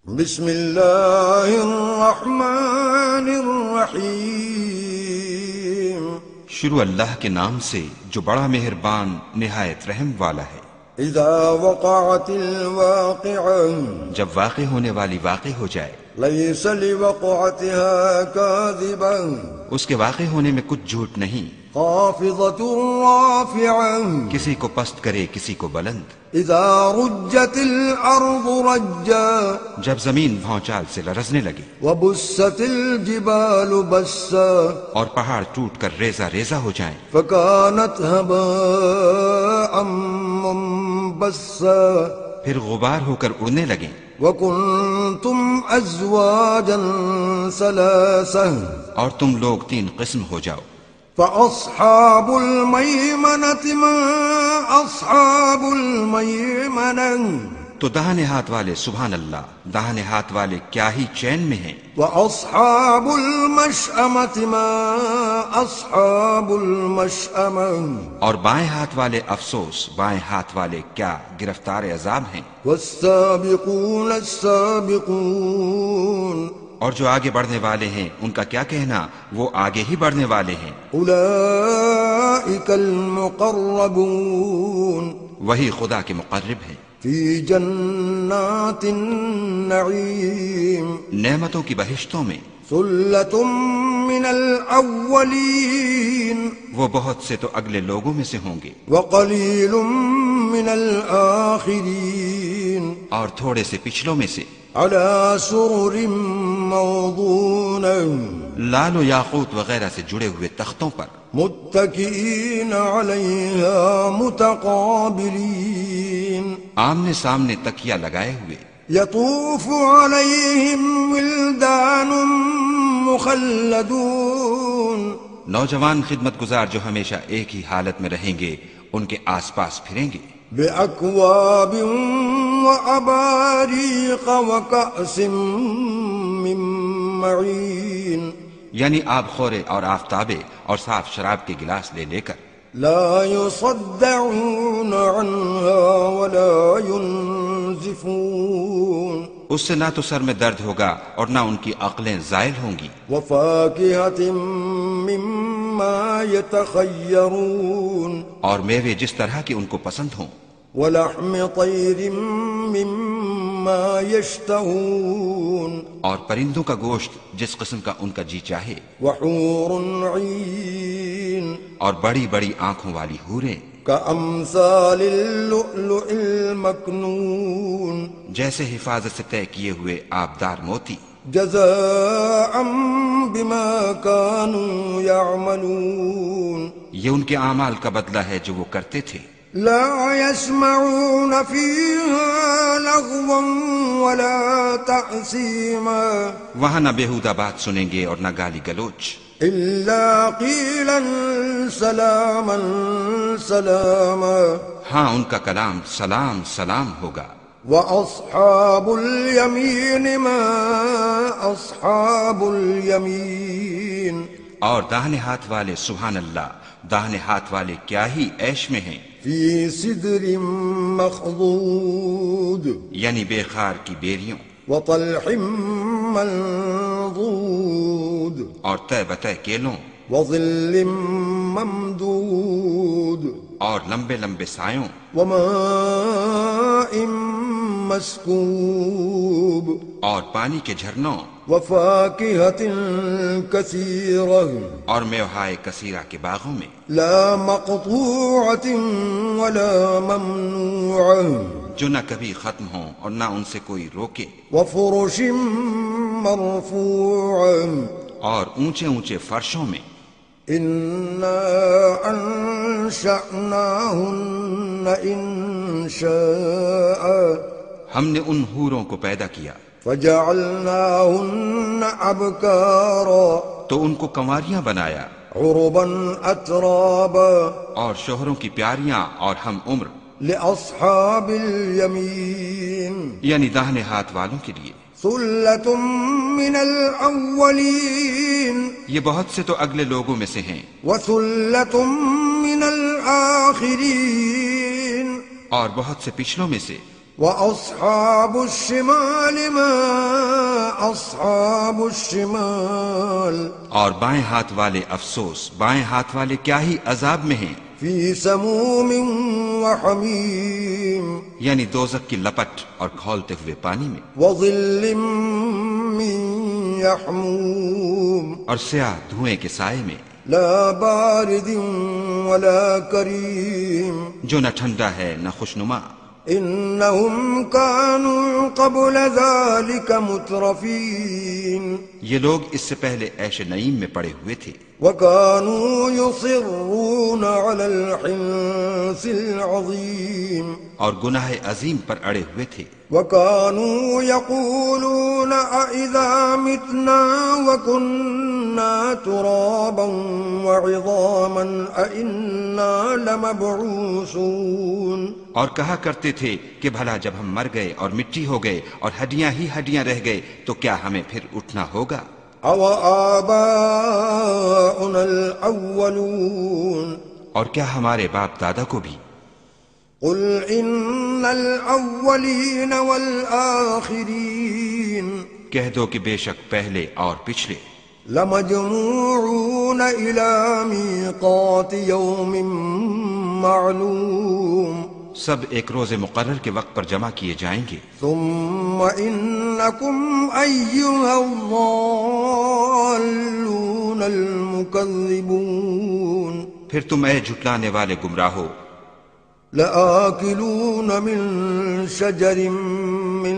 بسم اللہ الرحمن الرحیم۔ شروع اللہ کے نام سے جو بڑا مہربان نہایت رحم والا ہے۔ اذا وقعت الواقعہ، جب واقع ہونے والی واقع ہو جائے، لیس لوقعتها کاذبہ، اس کے واقع ہونے میں کچھ جھوٹ نہیں، خافضۃ رافعہ، کسی کو پست کرے کسی کو بلند۔ اذا رجت الارض رجا، جب زمین بھونچال سے لرزنے لگے، وبست الجبال بسا، اور پہاڑ ٹوٹ کر ریزہ ریزہ ہو جائیں، فكانت هباء منبثا، پھر غبار ہو کر اڑنے لگیں، وكنتم ازواجا ثلاثا، اور تم لوگ تین قسم ہو جاؤ۔ فاصحاب المیمنة ما اصحاب المیمنة، تو داہنے ہاتھ والے سبحان اللہ، داہنے ہاتھ والے کیا ہی چین میں ہیں، واصحاب المشأمة ما اصحاب المشأمة، اور بائیں ہاتھ والے افسوس، بائیں ہاتھ والے کیا گرفتار عذاب ہیں۔ والسابقون السابقون، اور جو آگے بڑھنے والے ہیں ان کا کیا کہنا، وہ آگے ہی بڑھنے والے ہیں۔ اولئک المقربون، وہی خدا کے مقرب ہیں، فی جنات النعیم، نعمتوں کی بہشتوں میں۔ ثلۃ من الاولین، وہ بہت سے تو اگلے لوگوں میں سے ہوں گے، وقلیل من الآخرین، اور تھوڑے سے پچھلوں میں سے۔ علی سرر موضونہ، لال و یاقوت وغیرہ سے جڑے ہوئے تختوں پر، متکئین علیہا متقابلین، آمنے سامنے تکیہ لگائے ہوئے۔ یطوف علیہم ولدان مخلدون، نوجوان خدمت گزار جو ہمیشہ ایک ہی حالت میں رہیں گے ان کے آس پاس پھریں گے، بأکواب وأباریق وکأس من معین، یعنی آب خورے اور آفتابے اور صاف شراب کے گلاس لے لے کر۔ لا يصدعون عنها ولا ينزفون، اس سے نہ تو سر میں درد ہوگا اور نہ ان کی عقلیں زائل ہوں گی۔ وفاکہۃ مما یتخیرون، اور میوے جس طرح کے ان کو پسند ہوں۔ ولحم طیر مما یشتہون، اور پرندوں کا گوشت جس قسم کا ان کا جی چاہے۔ وحور عین، اور بڑی بڑی آنکھوں والی حوریں، کامثال اللؤلؤ المکنون، جیسے حفاظت سے طے کیے ہوئے آبدار موتی۔ جزاء بما كانوا يعملون، یہ ان کے اعمال کا بدلہ ہے جو وہ کرتے تھے۔ لا يسمعون فيها لغوا ولا تأثيما، وہاں نہ بےہودہ بات سنیں گے اور نہ گالی گلوچ، إلا قيلا سلاما سلاما، ہاں ان کا کلام سلام سلام ہوگا۔ وأصحاب اليمين ما أصحاب اليمين، اور داہنے ہاتھ والے سبحان اللہ، داہنے ہاتھ والے کیا ہی عیش میں ہیں، في سدر مخضود، یعنی بے خار کی بیریوں، وطلح منضود، اور طے بتہ کیلوں، وظل ممدود، اور لمبے لمبے سایوں، وماء مسكوب، اور پانی کے جھرنوں، وفاكهة كثيرة، اور میوہائے کثیرہ کے باغوں میں، لا مقطوعة ولا ممنوعة، جو نہ کبھی ختم ہوں اور نہ ان سے کوئی روکے، وفرش مرفوعة، اور اونچے اونچے فرشوں میں۔ إنا أنشأناهن إنشاء، ہم نے ان حوروں کو پیدا کیا فجعلناهن أبكارا، تو ان کو کنواریاں بنایا، عربا أترابا، اور شوہروں کی پیاریاں اور ہم عمر، لأصحاب اليمين، یعنی داہنے ہاتھ والوں کے لیے۔ ثلة من الأولين، یہ بہت سے تو اگلے لوگوں میں سے ہیں، وثلة من الآخرين، اور بہت سے پچھلوں میں سے۔ وأصحاب الشمال ما أصحاب الشمال اور بائیں ہاتھ والے افسوس، بائیں ہاتھ والے کیا ہی عذاب میں ہیں، في سموم وحميم یعنی دوزخ کی لپٹ اور کھولتے ہوئے پانی میں، وظل من يحموم اور سیاہ دھوئیں کے سائے میں، لا بارد ولا كريم جو نہ ٹھنڈا ہے نہ خوشنما۔ إنهم كانوا قبل ذلك مترفين یہ لوگ اس سے پہلے عیش نعیم میں پڑے ہوئے تھے، وكانوا يصرون على الحنث العظيم اور گناہ عظیم پر اڑے ہوئے تھے، وكانوا يقولون أإذا متنا وكنا ترابا وعظاما أإنا لمبعوثون اور کہا کرتے تھے کہ بھلا جب ہم مر گئے اور مٹی ہو گئے اور ہڈیاں ہی ہڈیاں رہ گئے تو کیا ہمیں پھر اٹھنا ہوگا؟ أو آباؤنا الأولون اور کیا ہمارے باپ دادا کو بھی؟ قل إن الأولين والآخرين کہہ دو کہ بے شک پہلے اور پچھلے لمجموعون إلى ميقات يوم معلوم سب ایک روز مقرر کے وقت پر جمع کیے جائیں گے، ثم إنكم أيها الضالون المكذبون پھر تم اے جھٹلانے والے گمراہو لآكلون من شجر من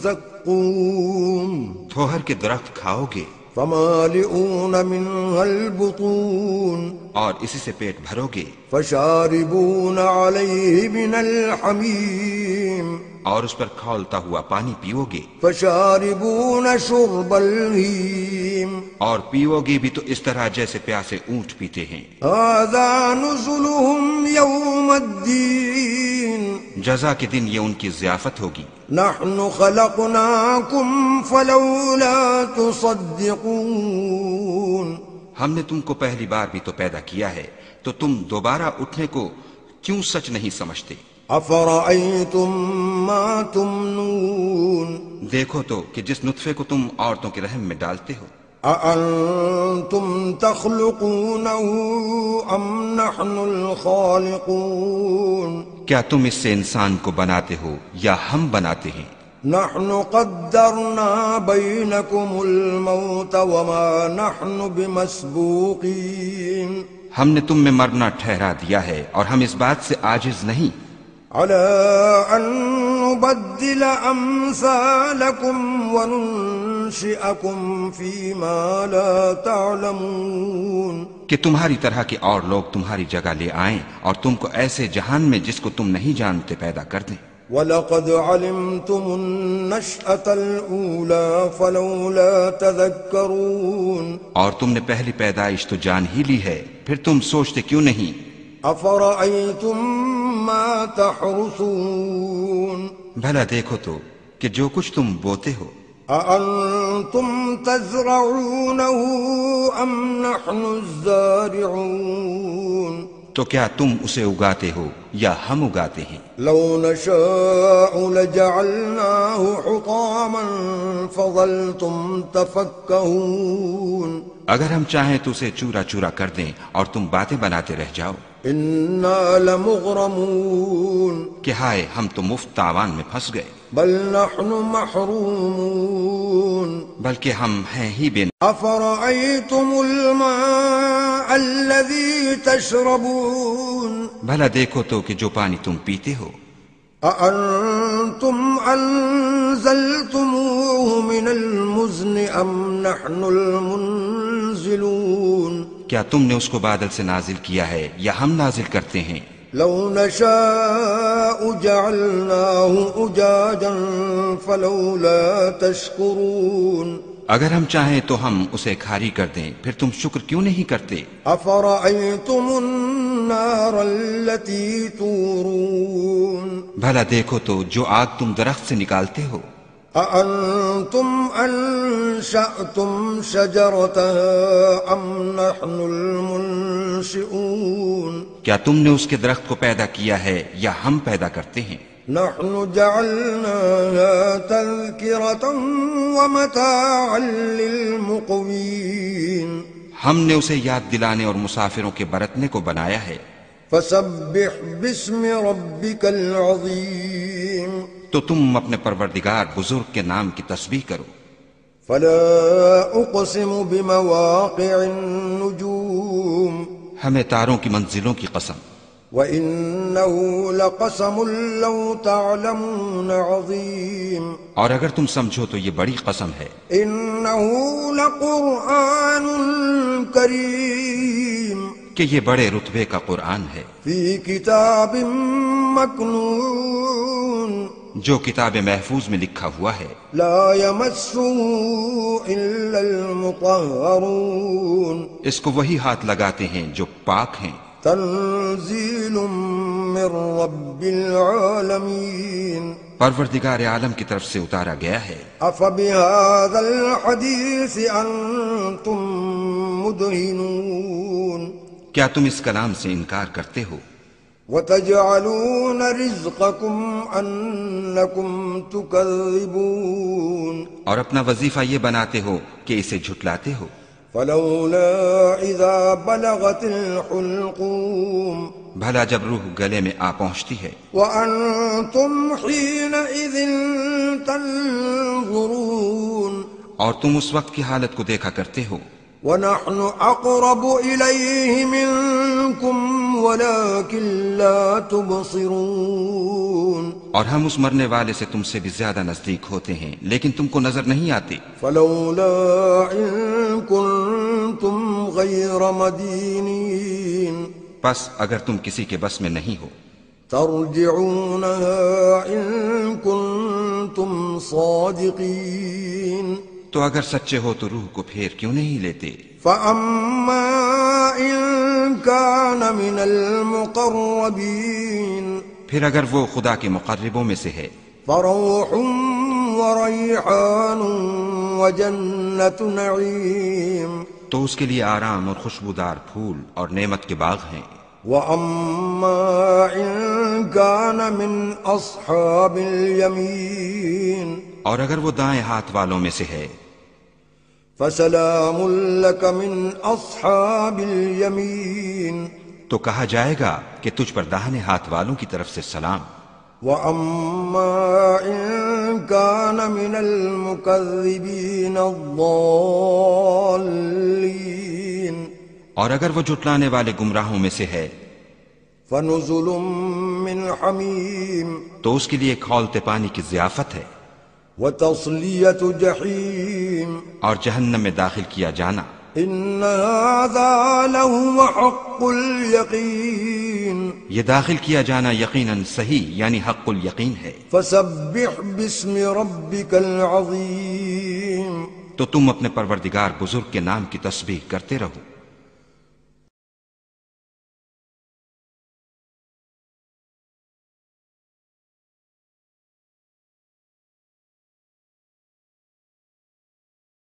زقوم تھوہر کے درخت کھاؤ گے فمالئون منها البطون اور اسی سے پیٹ بھرو گے، فشاربون عليه من الحميم اور اس پر کھولتا ہوا پانی پیو گے، فشاربون شرب الهيم اور پیو گے بھی تو اس طرح جیسے پیاسے اونٹ پیتے ہیں۔ هذا نزلهم يوم الدين جزا کے دن یہ ان کی ضیافت ہوگی۔ نحن خلقناكم فلولا تصدقون ہم نے تم کو پہلی بار بھی تو پیدا کیا ہے تو تم دوبارہ اٹھنے کو کیوں سچ نہیں سمجھتے؟ أفرأيتم ما تمنون دیکھو تو کہ جس نطفے کو تم عورتوں کے رحم میں ڈالتے ہو، أأنتم تخلقونه أم نحن الخالقون کیا تم اس سے انسان کو بناتے ہو یا ہم بناتے ہیں؟ نحن قدرنا بينكم الموت وما نحن بمسبوقين ہم نے تم میں مرنا ٹھہرا دیا ہے اور ہم اس بات سے عاجز نہیں على أن نبدل أمثالكم وننشئكم فيما لا تعلمون کہ تمہاری طرح کے اور لوگ تمہاری جگہ لے آئیں اور تم کو ایسے جہان میں جس کو تم نہیں جانتے پیدا کر دیں۔ وَلَقَدْ عَلِمْتُمُ النَّشْأَةَ الْأُولَى فَلَوْلَا تَذَكَّرُونَ اور تم نے پہلی پیدائش تو جان ہی لی ہے، پھر تم سوچتے کیوں نہیں؟ أَفَرَأَيْتُم مَّا تَحْرُثُونَ بھلا دیکھو تو کہ جو کچھ تم بوتے ہو، أَأَنتُمْ تَزْرَعُونَهُ أَمْ نَحْنُ الزَّارِعُونَ تو کیا تم اسے اگاتے ہو یا ہم اگاتے ہیں؟ لو نشاء لجعلناه حطاما فظلتم تفكهون اگر ہم چاہیں تو اسے چورا چورا کر دیں اور تم باتیں بناتے رہ جاؤ۔ إنا لمغرمون کہ ہائے ہم تو مفت تاوان میں پھنس گئے، بل نحن محرومون بلکہ ہم ہیں ہی بے۔ أفرأيتم الماء الذي تشربون بھلا دیکھو تو کہ جو پانی تم پیتے ہو، أأنتم أنزلتموه من المزن أم نحن المنزلون کیا تم نے اس کو بادل سے نازل کیا ہے یا ہم نازل کرتے ہیں؟ لو نشاء جعلناه أجاجا فلولا تشكرون اگر ہم چاہیں تو ہم اسے کھاری کر دیں، پھر تم شکر کیوں نہیں کرتے؟ أفرأيتم النار التي تورون بھلا دیکھو تو جو آگ تم درخت سے نکالتے ہو، أأنتم أنشأتم شجرتها أم نحن المنشئون کیا تم نے اس کے درخت کو پیدا کیا ہے یا ہم پیدا کرتے ہیں؟ نحن جعلناها تذكرة ومتاعا للمقوين ہم نے اسے یاد دلانے اور مسافروں کے برتنے کو بنایا ہے. فسبح باسم ربك العظيم تو تم اپنے پروردگار بزرگ کے نام کی تسبیح کرو. فلا اقسم بمواقع النجوم ہمیں تاروں کی منزلوں کی قسم. وإنه لقسم لو تعلمون عظيم اور اگر تم سمجھو تو یہ بڑی قسم ہے. إنه لقرآن كريم کہ یہ بڑے رتبے کا قرآن ہے في كتاب مكنون جو کتاب محفوظ میں لکھا ہوا ہے. لا يمسه إلا المطهرون اس کو وہی ہاتھ لگاتے ہیں جو پاک ہیں. تنزيل من رب العالمين پروردگار عالم کی طرف سے اتارا گیا ہے. أفبهذا الحديث أنتم مدهنون کیا تم اس کلام سے انکار کرتے ہو؟ وتجعلون رزقكم أنكم تكذبون اور اپنا وظیفہ یہ بناتے ہو کہ اسے جھٹلاتے ہو. فلولا إذا بلغت الحلقوم بھلا جب روح گلے میں آ پہنچتی ہے وأنتم حينئذ تنظرون اور تم اس وقت کی حالت کو دیکھا کرتے ہو. ونحن أقرب إليه منكم ولكن لا تبصرون اور ہم اس مرنے والے سے تم سے بھی زیادہ نزدیک ہوتے ہیں لیکن تم کو نظر نہیں آتے. فلولا إن كنتم غير مدينين پس اگر تم کسی کے بس میں نہیں ہو ترجعونها إن كنتم صادقين تو اگر سچے ہو تو روح کو پھیر کیوں نہیں لیتے. فأما إن كان من المقربين پھر اگر وہ خدا کے مقربوں میں سے ہے فروح وريحان وجنة نعيم تو اس کے لیے آرام اور خوشبودار پھول اور نعمت کے باغ ہیں. وأما إن كان من أصحاب اليمين اور اگر وہ دائیں ہاتھ والوں میں سے ہے فسلام لك من أصحاب اليمين تو کہا جائے گا کہ تجھ پر داہنے ہاتھ والوں کی طرف سے سلام. وأما إن كان من المكذبين الضالين اور اگر وہ جھٹلانے والے گمراہوں میں سے ہے فنزل من حميم تو اس کے لیے کھولتے پانی کی ضیافت ہے وتصلية جحيم اور جہنم میں داخل کیا جانا. إن هذا لهو حق اليقين یہ داخل کیا جانا یقیناً صحیح یعنی حق الیقین ہے. فسبح باسم ربك العظيم تو تم اپنے پروردگار بزرگ کے نام کی تسبیح کرتے رہو.